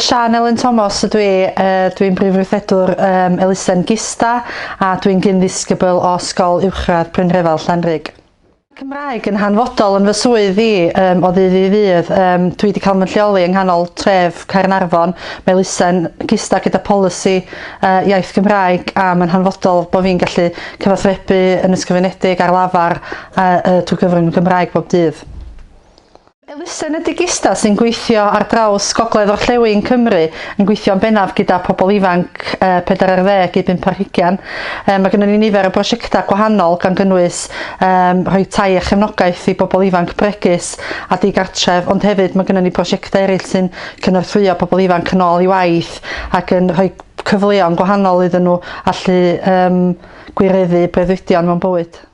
Sian Elen Thomas ydw i. Dwi'n brifwythredwr elusen Gista a dwi'n gyndisgybl o Ysgol Uwchradd Brynrefel Llanrug. Cymraeg yn hanfodol yn fy swydd i o ddydd i ddydd. Dwi wedi cael fy lleoli yng nghanol tref Caernarfon, mae elusen Gista gyda polisi iaith Gymraeg a mae'n hanfodol bod fi'n gallu cyfathrebu yn ysgrifenedig ar lafar trwy gyfrwng Gymraeg bob dydd. Elusen ydy Gista sy'n gweithio ar draws Gogledd Orllewin Cymru yn gweithio yn bennaf gyda pobl ifanc 40 i 50 Mae gennym ni nifer o brosiectau gwahanol gan gynnwys rhoi tai a chefnogaeth i bobl ifanc bregus a digartref, ond hefyd mae gennym ni brosiectau eraill sy'n cynorthwyo pobl ifanc yn ôl i waith ac yn rhoi cyfleon gwahanol iddyn nhw allu gwireddu breuddwydion mewn bywyd.